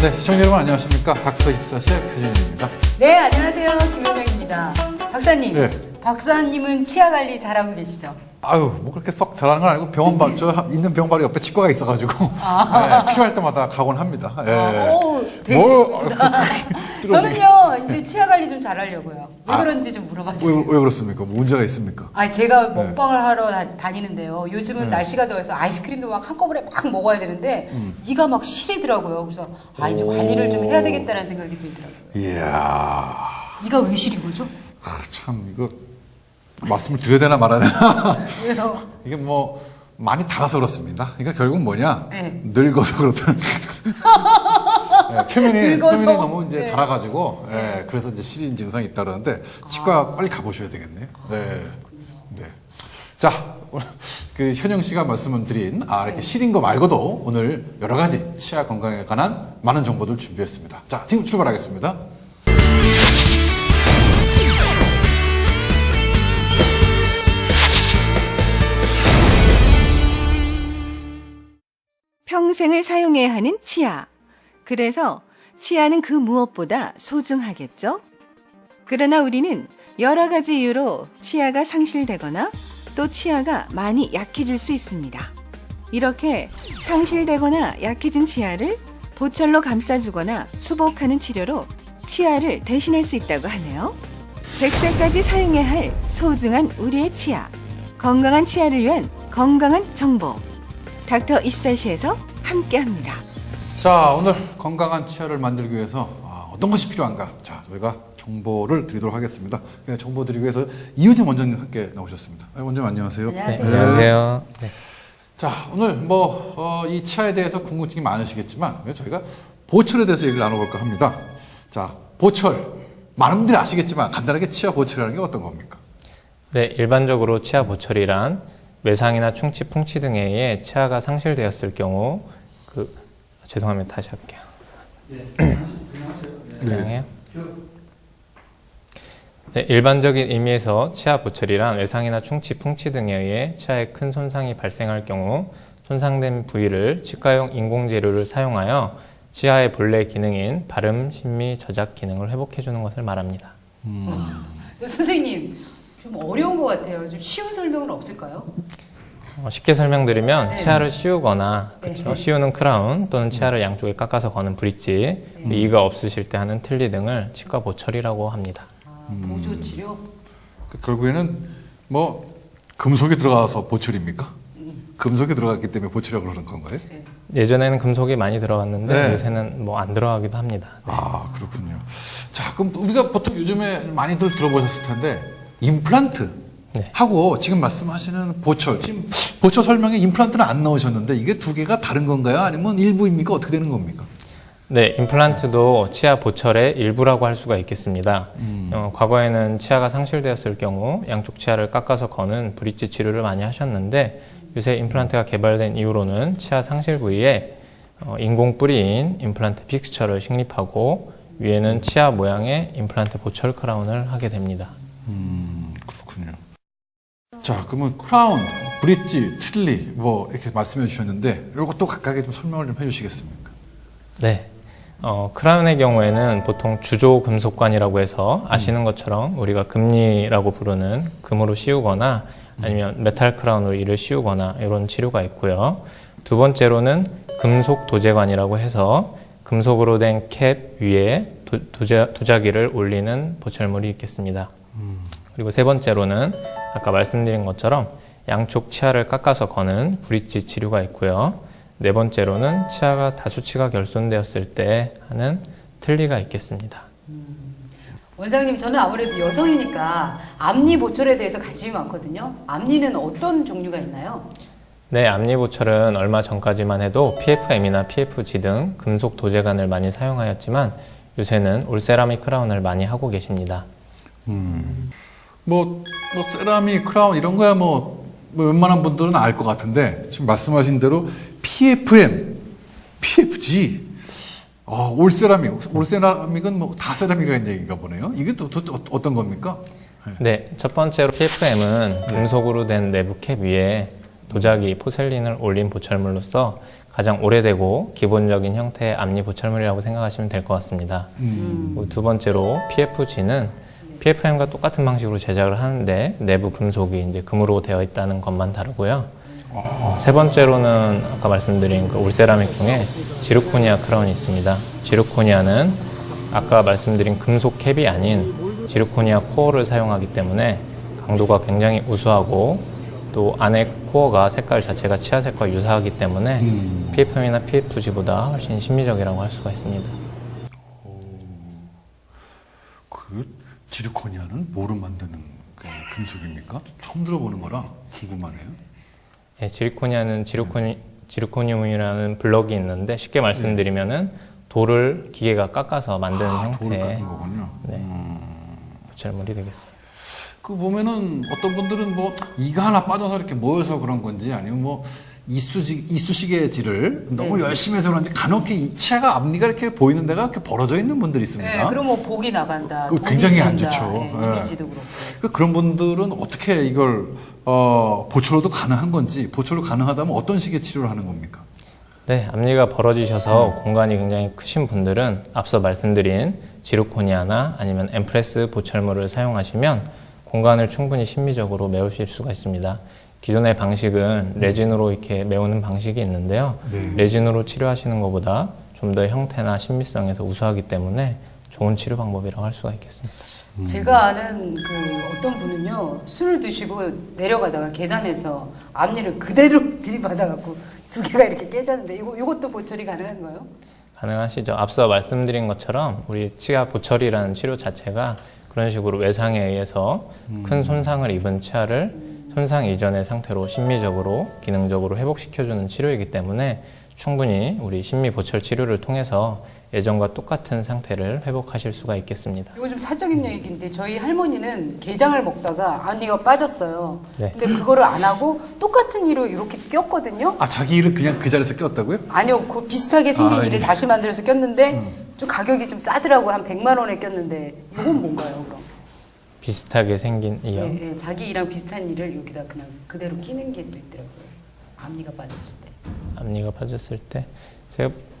네, 시청자 여러분 안녕하십니까. 닥터24의 표준입니다. 네, 안녕하세요. 김현영입니다. 박사님, 네. 박사님은 치아 관리 잘하고 계시죠? 아유, 뭐 그렇게 썩 잘하는 건 아니고 저 있는 병원 바로 옆에 치과가 있어가지고 네, 필요할 때마다 가곤 합니다. 네. 오, 되게 예쁘시다. 저는요, 이제 치아 관리 좀 잘하려고요. 왜 그런지 좀 물어봐 주세요. 왜 그렇습니까? 뭐 문제가 있습니까? 제가 먹방을 하러 다니는데요. 요즘은 날씨가 더워서 아이스크림도 막 한꺼번에 막 먹어야 되는데 이가 막 시리더라고요. 그래서 이제 관리를 좀 해야 되겠다는 생각이 들더라고요. 이야, 이가 왜 시린 거죠? 참 이거 말씀을 드려야 되나 말아야 되나? 왜요? 이게 뭐 많이 달아서 그렇습니다. 그러니까 결국 뭐냐? 네. 늙어서 그렇다는. 네, 표면이 늙어서? 너무 이제 네. 달아가지고, 네, 그래서 이제 시린 증상이 있다 그러는데 치과 빨리 가보셔야 되겠네요. 네, 네. 자, 오늘 그 현영 씨가 말씀을 드린 이렇게 시린 거 말고도 오늘 여러 가지 치아 건강에 관한 많은 정보들 준비했습니다. 자, 지금 출발하겠습니다. 평생을 사용해야 하는 치아. 그래서 치아는 그 무엇보다 소중하겠죠? 그러나 우리는 여러 가지 이유로 치아가 상실되거나 또 치아가 많이 약해질 수 있습니다. 이렇게 상실되거나 약해진 치아를 보철로 감싸주거나 수복하는 치료로 치아를 대신할 수 있다고 하네요. 100세까지 사용해야 할 소중한 우리의 치아. 건강한 치아를 위한 건강한 정보. 닥터24시에서 함께합니다. 자, 오늘 건강한 치아를 만들기 위해서 어떤 것이 필요한가? 자, 저희가 정보를 드리도록 하겠습니다. 정보 드리기 위해서 이효진 원장님 함께 나오셨습니다. 원장님 안녕하세요. 안녕하세요. 네, 안녕하세요. 네. 자, 오늘 이 치아에 대해서 궁금증이 많으시겠지만 저희가 보철에 대해서 얘기를 나눠볼까 합니다. 자, 보철. 많은 분들이 아시겠지만 간단하게 치아 보철이라는 게 어떤 겁니까? 네, 일반적으로 치아 보철이란 외상이나 충치, 풍치 등에 의해 치아가 상실되었을 경우 죄송합니다. 다시 할게요. 가능해요? 네, 일반적인 의미에서 치아 보철이란 외상이나 충치, 풍치 등에 의해 치아에 큰 손상이 발생할 경우 손상된 부위를 치과용 인공재료를 사용하여 치아의 본래 기능인 발음, 심미, 저작 기능을 회복해주는 것을 말합니다. 선생님, 좀 어려운 것 같아요. 좀 쉬운 설명은 없을까요? 쉽게 설명드리면 네. 치아를 씌우거나 네. 씌우는 크라운 또는 치아를 양쪽에 깎아서 거는 브릿지, 이가 없으실 때 하는 틀니 등을 치과 보철이라고 합니다. 보조 치료? 결국에는 금속이 들어가서 보철입니까? 금속이 들어갔기 때문에 보철이라고 그러는 건가요? 네. 예전에는 금속이 많이 들어갔는데 네. 요새는 안 들어가기도 합니다. 네. 그렇군요. 자, 그럼 우리가 보통 요즘에 많이들 들어보셨을 텐데 임플란트 네. 하고 지금 말씀하시는 보철, 지금 보철 설명에 임플란트는 안 넣으셨는데 이게 두 개가 다른 건가요? 아니면 일부입니까? 어떻게 되는 겁니까? 네, 임플란트도 치아 보철의 일부라고 할 수가 있겠습니다. 과거에는 치아가 상실되었을 경우 양쪽 치아를 깎아서 거는 브릿지 치료를 많이 하셨는데 요새 임플란트가 개발된 이후로는 치아 상실 부위에 인공 뿌리인 임플란트 픽스처를 식립하고 위에는 치아 모양의 임플란트 보철 크라운을 하게 됩니다. 그렇군요. 자, 그러면 크라운, 브릿지, 틀니 이렇게 말씀해 주셨는데 이것도 각각의 좀 설명을 좀 해주시겠습니까? 네. 크라운의 경우에는 보통 주조 금속관이라고 해서 아시는 것처럼 우리가 금리라고 부르는 금으로 씌우거나 아니면 메탈 크라운으로 이를 씌우거나 이런 치료가 있고요. 두 번째로는 금속 도제관이라고 해서 금속으로 된 캡 위에 도자기를 올리는 보철물이 있겠습니다. 그리고 세 번째로는 아까 말씀드린 것처럼 양쪽 치아를 깎아서 거는 브릿지 치료가 있고요. 네 번째로는 치아가 다수치가 결손되었을 때 하는 틀니가 있겠습니다. 원장님, 저는 아무래도 여성이니까 앞니 보철에 대해서 관심이 많거든요. 앞니는 어떤 종류가 있나요? 네, 앞니 보철은 얼마 전까지만 해도 PFM이나 PFG 등 금속 도제관을 많이 사용하였지만 요새는 올세라믹 크라운을 많이 하고 계십니다. 세라믹, 크라운 이런 거야 웬만한 분들은 알 것 같은데 지금 말씀하신 대로 PFM, PFG, 올세라믹은 다 세라믹이라는 얘기인가 보네요. 이게 또 어떤 겁니까? 네, 첫 번째로 PFM은 금속으로 된 내부 캡 위에 도자기, 포셀린을 올린 보철물로서 가장 오래되고 기본적인 형태의 앞니 보철물이라고 생각하시면 될 것 같습니다. 그리고 두 번째로 PFG는 PFM과 똑같은 방식으로 제작을 하는데 내부 금속이 이제 금으로 되어 있다는 것만 다르고요. 세 번째로는 아까 말씀드린 그 올세라믹 중에 지르코니아 크라운이 있습니다. 지르코니아는 아까 말씀드린 금속 캡이 아닌 지르코니아 코어를 사용하기 때문에 강도가 굉장히 우수하고 또 안에 코어가 색깔 자체가 치아색과 유사하기 때문에 PFM이나 PFG보다 훨씬 심미적이라고 할 수가 있습니다. 그 지르코니아는 뭐로 만드는 그 금속입니까? 처음 들어보는 거라 궁금하네요. 네, 지르코니아는 지르코늄이라는 블럭이 있는데 쉽게 말씀드리면은 돌을 기계가 깎아서 만드는 돌을 형태의 깎은 거군요. 네, 보철물이 되겠습니다. 그 보면은 어떤 분들은 뭐 이가 하나 빠져서 이렇게 모여서 그런 건지 아니면 뭐 이쑤시개질을 너무 네. 열심히 해서 그런지 간혹 이 치아가 앞니가 이렇게 보이는 데가 이렇게 벌어져 있는 분들이 있습니다. 네, 그럼 뭐 복이 나간다. 그 돈이 굉장히 안 쓴다. 좋죠. 네, 네. 이미지도 그렇고. 그런 분들은 어떻게 이걸 보철로도 가능한 건지 보철로 가능하다면 어떤 식의 치료를 하는 겁니까? 네, 앞니가 벌어지셔서 공간이 굉장히 크신 분들은 앞서 말씀드린 지르코니아나 아니면 엠프레스 보철물을 사용하시면 공간을 충분히 심미적으로 메우실 수가 있습니다. 기존의 방식은 레진으로 이렇게 메우는 방식이 있는데요. 네. 레진으로 치료하시는 것보다 좀 더 형태나 신미성에서 우수하기 때문에 좋은 치료 방법이라고 할 수가 있겠습니다. 제가 아는 그 어떤 분은요, 술을 드시고 내려가다가 계단에서 앞니를 그대로 들이받아갖고 두 개가 이렇게 깨졌는데 이것도 보철이 가능한가요? 가능하시죠. 앞서 말씀드린 것처럼 우리 치아 보철이라는 치료 자체가 그런 식으로 외상에 의해서 큰 손상을 입은 치아를 손상 이전의 상태로 심미적으로 기능적으로 회복시켜주는 치료이기 때문에 충분히 우리 심미 보철 치료를 통해서 예전과 똑같은 상태를 회복하실 수가 있겠습니다. 이거 좀 사적인 얘기인데 저희 할머니는 게장을 먹다가 앞니가 빠졌어요. 네. 근데 그거를 안 하고 똑같은 이로 이렇게 꼈거든요. 아 자기 이를 그냥 그 자리에서 꼈다고요? 아니요, 그 비슷하게 생긴 아, 이를 예. 다시 만들어서 꼈는데 좀 가격이 좀 싸더라고. 한 100만 원에 꼈는데 이건 뭔가요, 그럼? 비슷하게 생긴 이요. 예, 예, 자기 이랑 비슷한 이를 여기다 그냥 그대로 끼는 게 또 있더라고요. 앞니가 빠졌을 때. 앞니가 빠졌을 때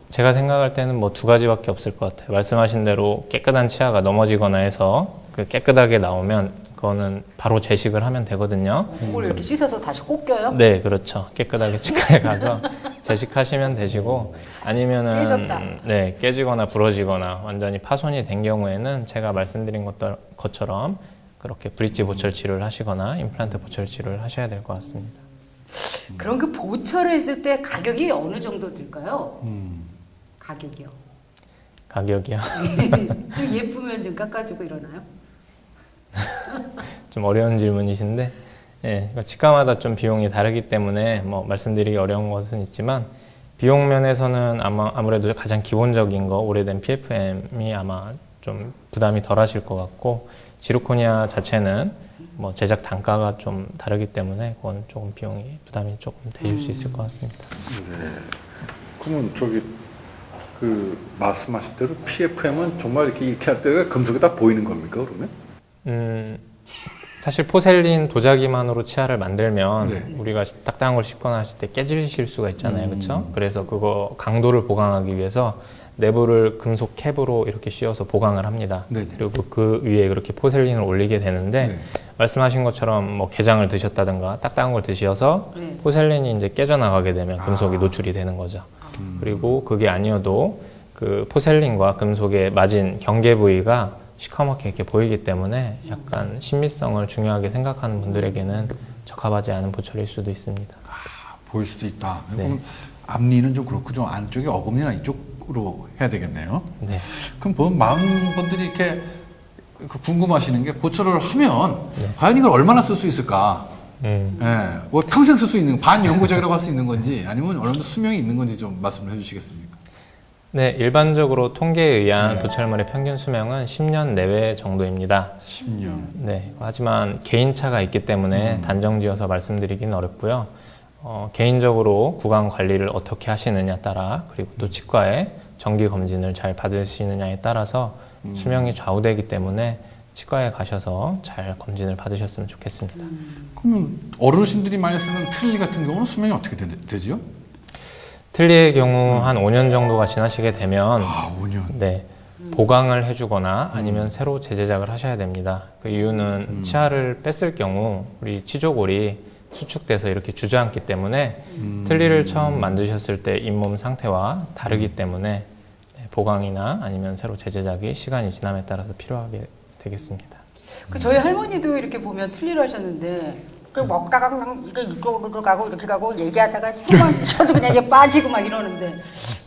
제가 생각할 때는 뭐 두 가지밖에 없을 것 같아요. 말씀하신 대로 깨끗한 치아가 넘어지거나 해서 그 깨끗하게 나오면 그거는 바로 제식을 하면 되거든요. 그걸 이렇게 씻어서 다시 꼭 껴요? 네, 그렇죠. 깨끗하게 치과에 가서 제식하시면 되시고 아니면은 깨졌다. 네, 깨지거나 부러지거나 완전히 파손이 된 경우에는 제가 말씀드린 것처럼 그렇게 브릿지 보철 치료를 하시거나 임플란트 보철 치료를 하셔야 될 것 같습니다. 그럼 그 보철을 했을 때 가격이 어느 정도 들까요? 가격이요. 가격이요. 좀 예쁘면 좀 깎아주고 이러나요? 좀 어려운 질문이신데, 예, 치과마다 좀 비용이 다르기 때문에 뭐 말씀드리기 어려운 것은 있지만 비용 면에서는 아무래도 가장 기본적인 거 오래된 PFM이 아마 좀 부담이 덜하실 것 같고 지르코니아 자체는 뭐 제작 단가가 좀 다르기 때문에 그건 조금 부담이 조금 되실 수 있을 것 같습니다. 네. 그러면 저기 그 말씀하신 대로 PFM은 정말 이렇게 할 때가 금속이 다 보이는 겁니까 그러면? 사실 포셀린 도자기만으로 치아를 만들면 네. 우리가 딱딱한 걸 씹거나 하실 때 깨지실 수가 있잖아요. 그렇죠? 그래서 그거 강도를 보강하기 위해서 내부를 금속 캡으로 이렇게 씌워서 보강을 합니다. 네네. 그리고 그 위에 그렇게 포셀린을 올리게 되는데 네. 말씀하신 것처럼 뭐 게장을 드셨다든가 딱딱한 걸 드셔서 네. 포셀린이 이제 깨져나가게 되면 금속이 노출이 되는 거죠. 그리고 그게 아니어도 그 포셀린과 금속의 맞은 경계 부위가 시커멓게 이렇게 보이기 때문에 약간 신미성을 중요하게 생각하는 분들에게는 적합하지 않은 보철일 수도 있습니다. 보일 수도 있다. 네. 그럼 앞니는 좀 그렇고 좀 안쪽에 어금니나 이쪽으로 해야 되겠네요. 네. 그럼 보면 많은 분들이 이렇게 궁금하시는 게 보철을 하면 과연 이걸 얼마나 쓸 수 있을까? 예, 뭐 평생 쓸 수 있는 반영구적이라고 할 수 있는 건지 아니면 어느 정도 수명이 있는 건지 좀 말씀을 해주시겠습니까? 네, 일반적으로 통계에 의한 보철물의 평균 수명은 10년 내외 정도입니다. 10년. 네, 하지만 개인차가 있기 때문에 단정지어서 말씀드리기는 어렵고요. 개인적으로 구강 관리를 어떻게 하시느냐 따라 그리고 또 치과에 정기 검진을 잘 받으시느냐에 따라서 수명이 좌우되기 때문에 치과에 가셔서 잘 검진을 받으셨으면 좋겠습니다. 그러면 어르신들이 많이 쓰는 트릴리 같은 경우는 수명이 어떻게 되지요? 틀니의 경우 한 5년 정도가 지나시게 되면 아, 5년. 네, 보강을 해주거나 아니면 새로 재제작을 하셔야 됩니다. 그 이유는 치아를 뺐을 경우 우리 치조골이 수축돼서 이렇게 주저앉기 때문에 틀니를 처음 만드셨을 때 잇몸 상태와 다르기 때문에 보강이나 아니면 새로 재제작이 시간이 지남에 따라서 필요하게 되겠습니다. 그 저희 할머니도 이렇게 보면 틀니를 하셨는데 그 먹다가 그냥 이게 이쪽으로 가고 이렇게 가고 얘기하다가 숨만 쉬어도 그냥 이제 빠지고 막 이러는데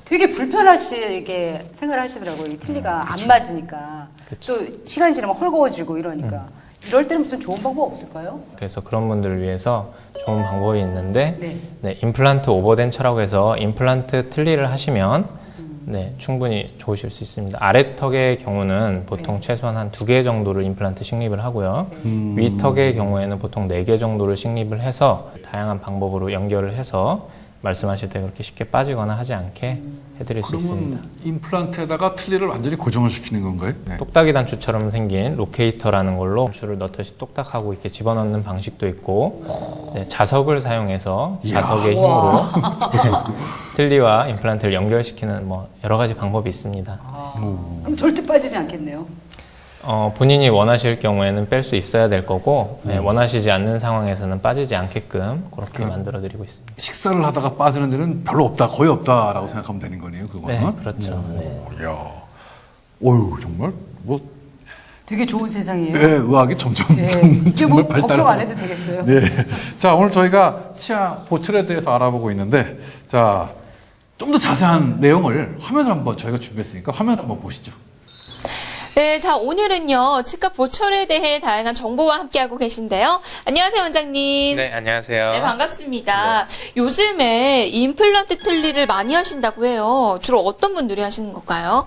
되게 불편하시게 생활하시더라고요. 이 틀니가 안 맞으니까. 그쵸. 또 시간이 지나면 헐거워지고 이러니까. 이럴 때는 무슨 좋은 방법 없을까요? 그래서 그런 분들을 위해서 좋은 방법이 있는데 네. 네, 임플란트 오버덴처라고 해서 임플란트 틀니를 하시면 네, 충분히 좋으실 수 있습니다. 아래턱의 경우는 보통 최소한 한 2개 정도를 임플란트 식립을 하고요. 위턱의 경우에는 보통 4개 정도를 식립을 해서 다양한 방법으로 연결을 해서 말씀하실 때 그렇게 쉽게 빠지거나 하지 않게 해드릴 수 있습니다. 그러면 임플란트에다가 틀니를 완전히 고정을 시키는 건가요? 네. 똑딱이 단추처럼 생긴 로케이터라는 걸로 단추를 넣듯이 똑딱하고 이렇게 집어넣는 방식도 있고 네, 자석을 사용해서 자석의 힘으로 틀니와 임플란트를 연결시키는 뭐 여러 가지 방법이 있습니다. 그럼 절대 빠지지 않겠네요. 본인이 원하실 경우에는 뺄 수 있어야 될 거고 네, 원하시지 않는 상황에서는 빠지지 않게끔 그렇게 만들어드리고 있습니다. 식사를 하다가 빠지는 데는 별로 없다, 거의 없다라고 생각하면 되는 거네요, 그거는. 네, 그렇죠. 네. 야, 어유 정말 뭐 되게 좋은 세상이에요. 네, 의학이 점점 네. 이제 뭐 정말 걱정 안 해도 되겠어요. 네. 자, 오늘 저희가 치아 보철에 대해서 알아보고 있는데, 자, 좀 더 자세한 내용을 화면을 한번 저희가 준비했으니까 화면 한번 보시죠. 네, 자, 오늘은요, 치과 보철에 대해 다양한 정보와 함께하고 계신데요. 안녕하세요, 원장님. 네, 안녕하세요. 네, 반갑습니다. 요즘에 임플란트 틀니를 많이 하신다고 해요. 주로 어떤 분들이 하시는 걸까요?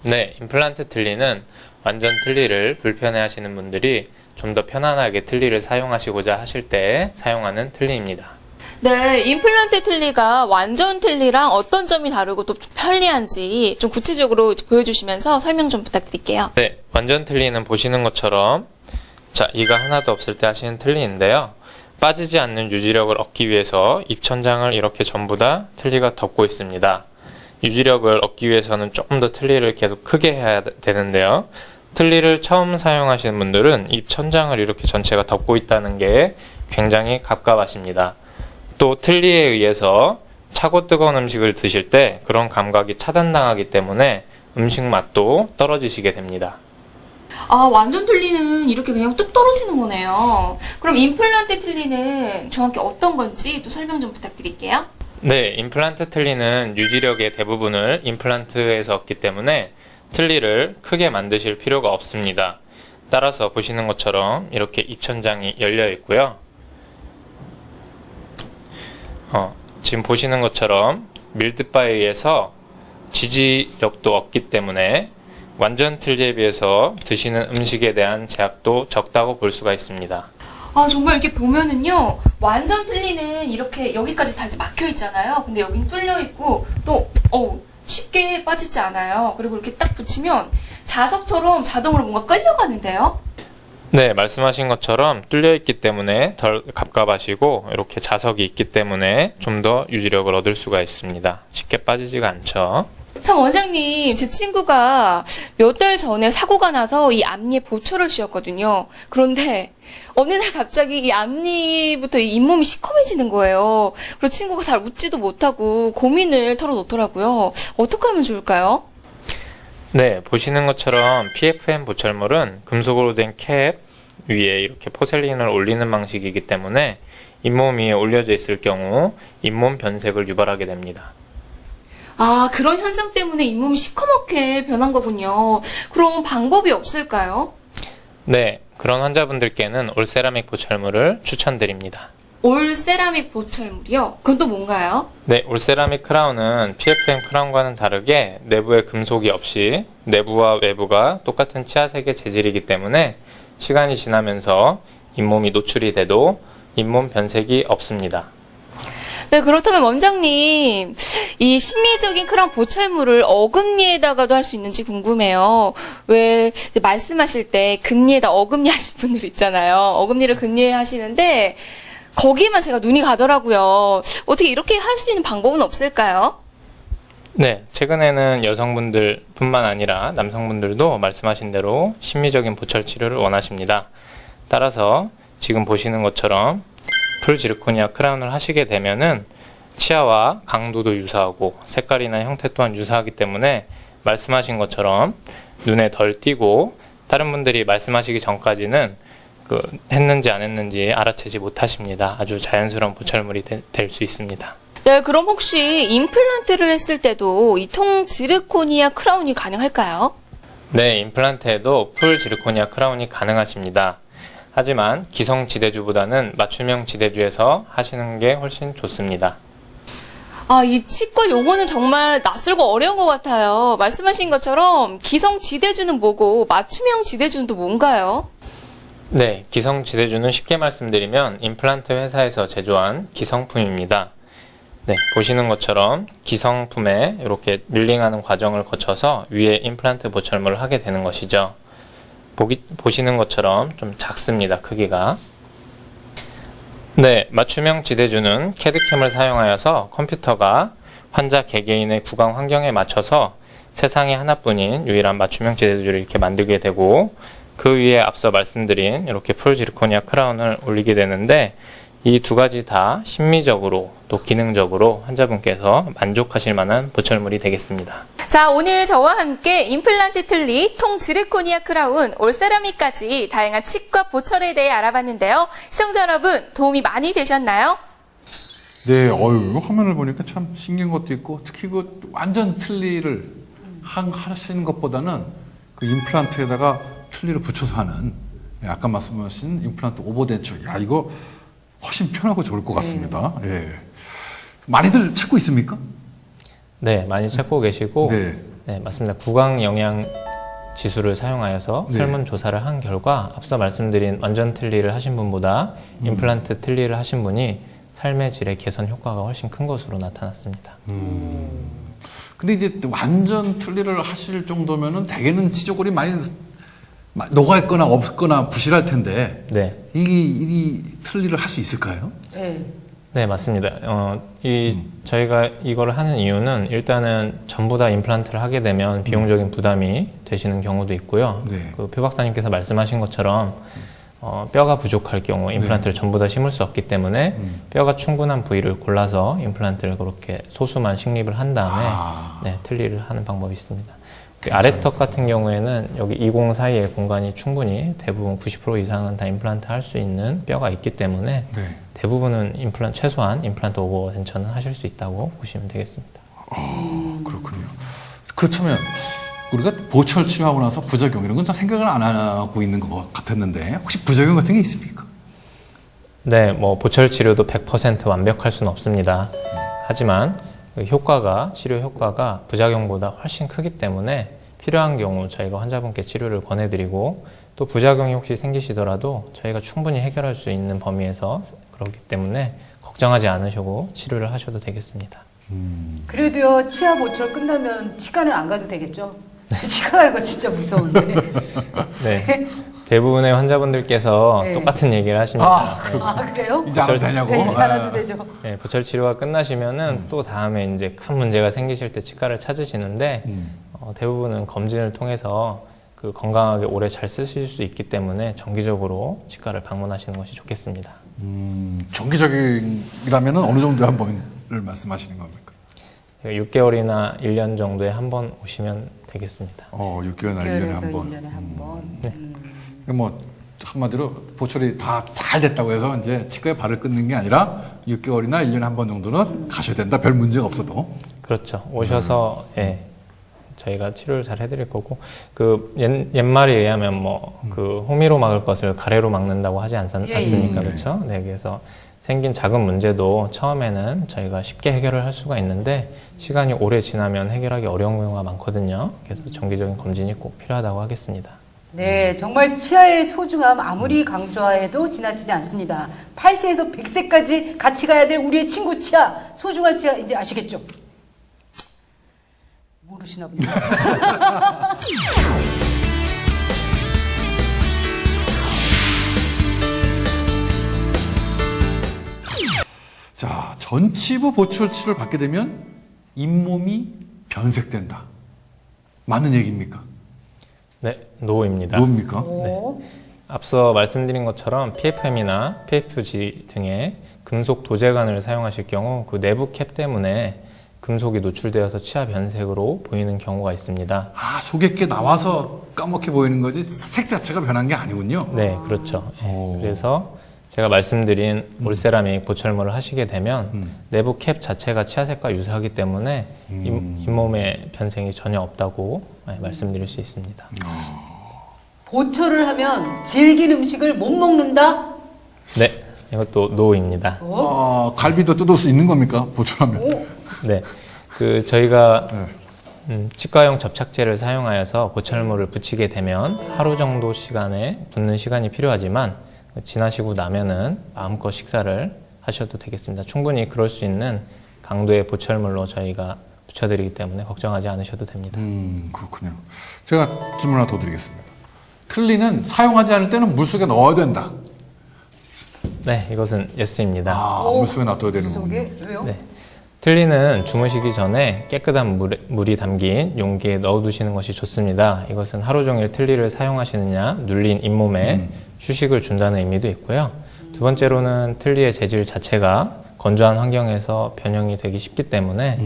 네, 임플란트 틀니는 완전 틀니를 불편해 하시는 분들이 좀 더 편안하게 틀니를 사용하시고자 하실 때 사용하는 틀니입니다. 네, 임플란트 틀니가 완전 틀니랑 어떤 점이 다르고 또 편리한지 좀 구체적으로 보여주시면서 설명 좀 부탁드릴게요. 네, 완전 틀니는 보시는 것처럼 자, 이가 하나도 없을 때 하시는 틀니인데요. 빠지지 않는 유지력을 얻기 위해서 입천장을 이렇게 전부 다 틀니가 덮고 있습니다. 유지력을 얻기 위해서는 조금 더 틀니를 계속 크게 해야 되는데요. 틀니를 처음 사용하시는 분들은 입천장을 이렇게 전체가 덮고 있다는 게 굉장히 갑갑하십니다. 또 틀니에 의해서 차고 뜨거운 음식을 드실 때 그런 감각이 차단당하기 때문에 음식 맛도 떨어지시게 됩니다. 아, 완전 틀니는 이렇게 그냥 뚝 떨어지는 거네요. 그럼 임플란트 틀니는 정확히 어떤 건지 또 설명 좀 부탁드릴게요. 네, 임플란트 틀니는 유지력의 대부분을 임플란트에서 얻기 때문에 틀니를 크게 만드실 필요가 없습니다. 따라서 보시는 것처럼 이렇게 입천장이 열려 있고요. 지금 보시는 것처럼 밀드바에 의해서 지지력도 없기 때문에 완전 틀니에 비해서 드시는 음식에 대한 제약도 적다고 볼 수가 있습니다. 아, 정말 이렇게 보면은요, 완전 틀니는 이렇게 여기까지 다 이제 막혀 있잖아요. 근데 여긴 뚫려 있고, 또, 쉽게 빠지지 않아요. 그리고 이렇게 딱 붙이면 자석처럼 자동으로 뭔가 끌려가는데요? 네, 말씀하신 것처럼 뚫려 있기 때문에 덜 갑갑하시고 이렇게 자석이 있기 때문에 좀 더 유지력을 얻을 수가 있습니다. 쉽게 빠지지가 않죠. 참, 원장님, 제 친구가 몇 달 전에 사고가 나서 이 앞니에 보철을 씌웠거든요. 그런데 어느 날 갑자기 이 앞니부터 이 잇몸이 시커매지는 거예요. 그리고 친구가 잘 웃지도 못하고 고민을 털어놓더라고요. 어떻게 하면 좋을까요? 네, 보시는 것처럼 PFM 보철물은 금속으로 된 캡 위에 이렇게 포셀린을 올리는 방식이기 때문에 잇몸 위에 올려져 있을 경우 잇몸 변색을 유발하게 됩니다. 아, 그런 현상 때문에 잇몸이 시커멓게 변한 거군요. 그럼 방법이 없을까요? 네, 그런 환자분들께는 올세라믹 보철물을 추천드립니다. 올 세라믹 보철물이요? 그건 또 뭔가요? 네, 올세라믹 크라운은 PFM 크라운과는 다르게 내부에 금속이 없이 내부와 외부가 똑같은 치아색의 재질이기 때문에 시간이 지나면서 잇몸이 노출이 돼도 잇몸 변색이 없습니다. 네, 그렇다면 원장님, 이 심미적인 크라운 보철물을 어금니에다가도 할 수 있는지 궁금해요. 왜 이제 말씀하실 때 금니에다 어금니 하신 분들 있잖아요. 어금니를 금니에 하시는데 거기에만 제가 눈이 가더라고요. 어떻게 이렇게 할 수 있는 방법은 없을까요? 네, 최근에는 여성분들뿐만 아니라 남성분들도 말씀하신 대로 심미적인 보철 치료를 원하십니다. 따라서 지금 보시는 것처럼 풀 지르코니아 크라운을 하시게 되면은 치아와 강도도 유사하고 색깔이나 형태 또한 유사하기 때문에 말씀하신 것처럼 눈에 덜 띄고 다른 분들이 말씀하시기 전까지는 했는지 안 했는지 알아채지 못하십니다. 아주 자연스러운 보철물이 될 수 있습니다. 네, 그럼 혹시 임플란트를 했을 때도 이 통 지르코니아 크라운이 가능할까요? 네, 임플란트에도 풀 지르코니아 크라운이 가능하십니다. 하지만 기성 지대주보다는 맞춤형 지대주에서 하시는 게 훨씬 좋습니다. 아, 이 치과 용어는 정말 낯설고 어려운 것 같아요. 말씀하신 것처럼 기성 지대주는 뭐고 맞춤형 지대주는 또 뭔가요? 네, 기성 지대주는 쉽게 말씀드리면 임플란트 회사에서 제조한 기성품입니다. 네, 보시는 것처럼 기성품에 이렇게 밀링하는 과정을 거쳐서 위에 임플란트 보철물을 하게 되는 것이죠. 보시는 것처럼 좀 작습니다, 크기가. 네, 맞춤형 지대주는 캐드캠을 사용하여서 컴퓨터가 환자 개개인의 구강 환경에 맞춰서 세상에 하나뿐인 유일한 맞춤형 지대주를 이렇게 만들게 되고, 그 위에 앞서 말씀드린 이렇게 풀 지르코니아 크라운을 올리게 되는데, 이 두 가지 다 심미적으로 또 기능적으로 환자분께서 만족하실 만한 보철물이 되겠습니다. 자, 오늘 저와 함께 임플란트 틀니, 통 지르코니아 크라운, 올세라믹까지 다양한 치과 보철에 대해 알아봤는데요. 시청자 여러분, 도움이 많이 되셨나요? 네, 화면을 보니까 참 신기한 것도 있고, 특히 완전 틀니를 하시는 것보다는 그 임플란트에다가 틀니를 붙여서 하는, 아까 말씀하신 임플란트 오버덴처, 이거 훨씬 편하고 좋을 것 같습니다. 예. 많이들 찾고 있습니까? 네, 많이 찾고 계시고, 네. 네, 맞습니다. 구강 영양 지수를 사용하여서 네. 설문조사를 한 결과 앞서 말씀드린 완전 틀니를 하신 분보다 임플란트 틀니를 하신 분이 삶의 질의 개선 효과가 훨씬 큰 것으로 나타났습니다. 근데 이제 완전 틀니를 하실 정도면은 대개는 치조골이 많이 녹아있거나 없거나 부실할 텐데, 네. 이 틀니를 할 수 있을까요? 네. 네, 맞습니다. 저희가 이걸 하는 이유는 일단은 전부 다 임플란트를 하게 되면 비용적인 부담이 되시는 경우도 있고요. 네. 표 박사님께서 말씀하신 것처럼 뼈가 부족할 경우 임플란트를 전부 다 심을 수 없기 때문에 뼈가 충분한 부위를 골라서 임플란트를 그렇게 소수만 식립을 한 다음에 네, 틀니를 하는 방법이 있습니다. 그 아래턱 같은 경우에는 여기 20 사이의 공간이 충분히 대부분 90% 이상은 다 임플란트 할 수 있는 뼈가 있기 때문에 네. 대부분은 최소한 임플란트 오버덴처는 하실 수 있다고 보시면 되겠습니다. 그렇군요. 그렇다면 우리가 보철 치료하고 나서 부작용 이런 건 잘 생각을 안 하고 있는 것 같았는데, 혹시 부작용 같은 게 있습니까? 네, 보철 치료도 100% 완벽할 수는 없습니다. 하지만 치료 효과가 부작용보다 훨씬 크기 때문에 필요한 경우 저희가 환자분께 치료를 권해드리고, 또 부작용이 혹시 생기시더라도 저희가 충분히 해결할 수 있는 범위에서 그렇기 때문에 걱정하지 않으시고 치료를 하셔도 되겠습니다. 그래도요, 치아 보철 끝나면 치과는 안 가도 되겠죠? 치과 가는 거 진짜 무서운데. 네, 대부분의 환자분들께서 네. 똑같은 얘기를 하십니다. 아, 그래요? 이제 안 되냐고? 네, 이제 알아도 되죠. 네, 보철 치료가 끝나시면은 또 다음에 이제 큰 문제가 생기실 때 치과를 찾으시는데 대부분은 검진을 통해서 건강하게 오래 잘 쓰실 수 있기 때문에 정기적으로 치과를 방문하시는 것이 좋겠습니다. 정기적이라면 어느 정도의 한 번을 말씀하시는 겁니까? 6개월이나 1년 정도에 한 번 오시면 되겠습니다. 6개월이나 1년에 한 번. 1년에 한 번. 한마디로 보철이 다 잘 됐다고 해서 이제 치과에 발을 끊는 게 아니라 6개월이나 1년에 한 번 정도는 가셔야 된다. 별 문제가 없어도. 그렇죠. 오셔서 저희가 치료를 잘 해드릴 거고, 옛말에 의하면 호미로 막을 것을 가래로 막는다고 하지 않습니까? 그렇죠? 네, 그래서 생긴 작은 문제도 처음에는 저희가 쉽게 해결을 할 수가 있는데 시간이 오래 지나면 해결하기 어려운 경우가 많거든요. 그래서 정기적인 검진이 꼭 필요하다고 하겠습니다. 네, 정말 치아의 소중함 아무리 강조해도 지나치지 않습니다. 8세에서 100세까지 같이 가야 될 우리의 친구 치아, 소중한 치아 이제 아시겠죠? 모르시나 보네요. 전치부 보철 치료를 받게 되면 잇몸이 변색된다. 맞는 얘기입니까? 네, 노입니다. 뭡니까? 오. 앞서 말씀드린 것처럼 PFM이나 PFG 등의 금속 도제관을 사용하실 경우 그 내부 캡 때문에 금속이 노출되어서 치아 변색으로 보이는 경우가 있습니다. 아, 속에 게 나와서 까맣게 보이는 거지 색 자체가 변한 게 아니군요. 네, 그렇죠. 예, 오. 그래서 제가 말씀드린 올세라믹 보철물을 하시게 되면 내부 캡 자체가 치아색과 유사하기 때문에 잇몸에 변색이 전혀 없다고 말씀드릴 수 있습니다. 보철을 하면 질긴 음식을 못 먹는다? 네, 이것도 노입니다. 갈비도 뜯을 수 있는 겁니까? 보철하면. 오. 네, 저희가 치과용 접착제를 사용하여서 보철물을 붙이게 되면 하루 정도 시간에 붓는 시간이 필요하지만 지나시고 나면은 마음껏 식사를 하셔도 되겠습니다. 충분히 그럴 수 있는 강도의 보철물로 저희가 붙여드리기 때문에 걱정하지 않으셔도 됩니다. 그렇군요. 제가 질문 하나 더 드리겠습니다. 틀니는 사용하지 않을 때는 물속에 넣어야 된다. 네, 이것은 예스입니다. 물속에 놔둬야 되는 속에? 거군요. 왜요? 네. 틀니는 주무시기 전에 깨끗한 물이 담긴 용기에 넣어두시는 것이 좋습니다. 이것은 하루 종일 틀니를 사용하시느냐 눌린 잇몸에 휴식을 준다는 의미도 있고요. 두 번째로는 틀니의 재질 자체가 건조한 환경에서 변형이 되기 쉽기 때문에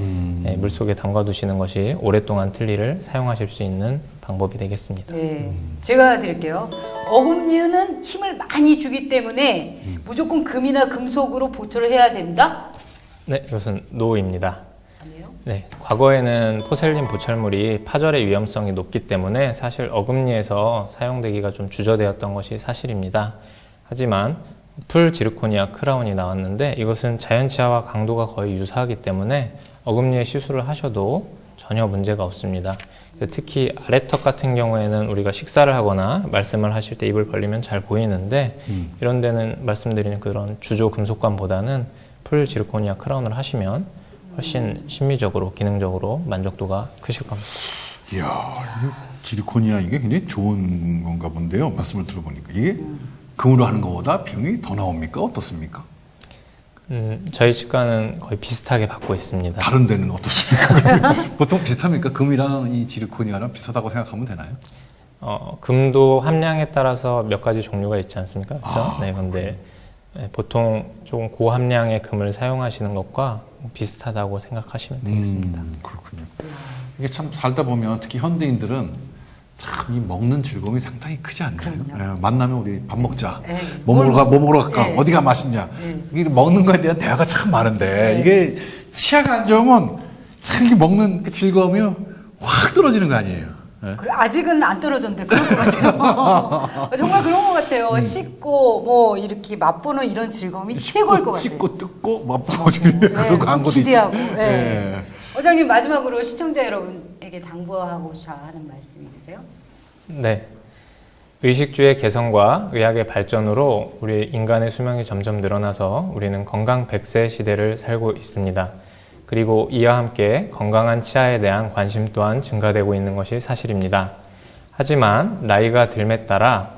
물속에 담가두시는 것이 오랫동안 틀니를 사용하실 수 있는 방법이 되겠습니다. 네, 제가 드릴게요. 어금니는 힘을 많이 주기 때문에 무조건 금이나 금속으로 보철을 해야 된다? 네, 이것은 노입니다. 아니에요? 네, 과거에는 포셀린 보철물이 파절의 위험성이 높기 때문에 사실 어금니에서 사용되기가 좀 주저되었던 것이 사실입니다. 하지만 풀 지르코니아 크라운이 나왔는데 이것은 자연치아와 강도가 거의 유사하기 때문에 어금니에 시술을 하셔도 전혀 문제가 없습니다. 특히 아래턱 같은 경우에는 우리가 식사를 하거나 말씀을 하실 때 입을 벌리면 잘 보이는데 이런 데는 말씀드린 그런 주조 금속관보다는 풀 지르코니아 크라운을 하시면 훨씬 심미적으로 기능적으로 만족도가 크실 겁니다. 이야, 지리코니아 이게 굉장히 좋은 건가 본데요. 말씀을 들어보니까 이게 금으로 하는 것보다 비용이 더 나옵니까? 어떻습니까? 저희 치과는 거의 비슷하게 받고 있습니다. 다른 데는 어떻습니까? 보통 비슷합니까? 금이랑 이 지리코니아랑 비슷하다고 생각하면 되나요? 금도 함량에 따라서 몇 가지 종류가 있지 않습니까? 그렇죠? 네, 근데 보통 조금 고함량의 금을 사용하시는 것과 비슷하다고 생각하시면 되겠습니다. 그렇군요. 이게 참 살다 보면 특히 현대인들은 참 이 먹는 즐거움이 상당히 크지 않나요? 예, 만나면 우리 밥 먹자. 네. 뭐 먹으러 갈까? 네. 어디가 맛있냐? 이게 먹는 거에 대한 대화가 참 많은데 네. 이게 치아가 안 좋으면 참 이게 먹는 그 즐거움이 확 떨어지는 거 아니에요? 예? 그래, 아직은 안 떨어졌는데 그런 것 같아요. 정말 그런 것 같아요. 씻고 뭐 이렇게 맛보는 이런 즐거움이 최고일 것 같아요. 씻고 뜯고 맛보고 그런 광고도 기대하고. 있죠. 네. 예. 원장님 마지막으로 시청자 여러분에게 당부하고자 하는 말씀 있으세요? 네. 의식주의 개선과 의학의 발전으로 우리 인간의 수명이 점점 늘어나서 우리는 건강 100세 시대를 살고 있습니다. 그리고 이와 함께 건강한 치아에 대한 관심 또한 증가되고 있는 것이 사실입니다. 하지만 나이가 들에 따라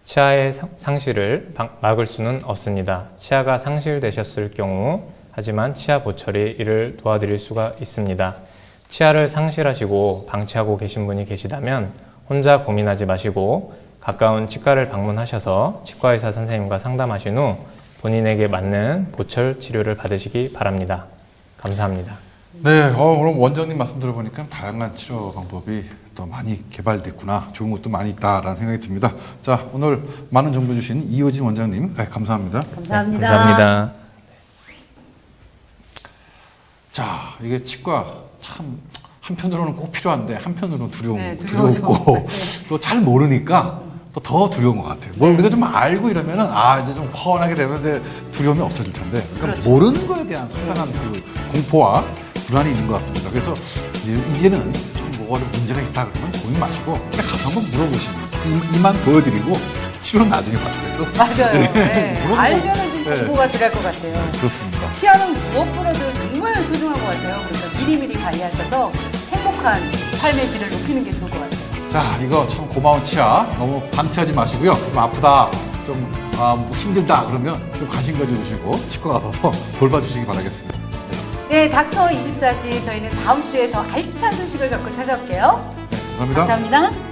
치아의 상실을 막을 수는 없습니다. 치아가 상실되셨을 경우 하지만 치아 보철이 이를 도와드릴 수가 있습니다. 치아를 상실하시고 방치하고 계신 분이 계시다면 혼자 고민하지 마시고 가까운 치과를 방문하셔서 치과의사 선생님과 상담하신 후 본인에게 맞는 보철 치료를 받으시기 바랍니다. 감사합니다. 네, 오늘 원장님 말씀 들어보니까 다양한 치료 방법이 또 많이 개발됐구나. 좋은 것도 많이 있다라는 생각이 듭니다. 자, 오늘 많은 정보 주신 이호진 원장님, 네, 감사합니다. 감사합니다. 감사합니다. 자, 이게 치과 참 한편으로는 꼭 필요한데 한편으로는 네, 두려워서. 두렵고 또 잘 모르니까 또 더 두려운 것 같아요. 뭘 우리가 좀 알고 이러면은 이제 좀 허원하게 되는데 두려움이 없어질 텐데 그러니까 모르는 거에 대한 상당한 그 공포와 불안이 있는 것 같습니다. 그래서 이제는 좀 뭐가 좀 문제가 있다 그러면 고민 마시고 그냥 가서 한번 물어보시면 이만 보여드리고 치료는 나중에 받더라도 맞아요. 네. 물어보고. 알려는 좀 네. 공부가 필요할 것 같아요. 그렇습니다. 치아는 무엇보다도 정말 소중한 것 같아요. 그러니까 미리미리 관리하셔서 행복한 삶의 질을 높이는 게 좋을 것 같아요. 자, 이거 참 고마운 치아 너무 방치하지 마시고요. 좀 아프다, 좀 뭐 힘들다 그러면 좀 관심 가져주시고 치과 가서 돌봐주시기 바라겠습니다. 네, 닥터 24시 저희는 다음 주에 더 알찬 소식을 갖고 찾아올게요. 네, 감사합니다. 감사합니다.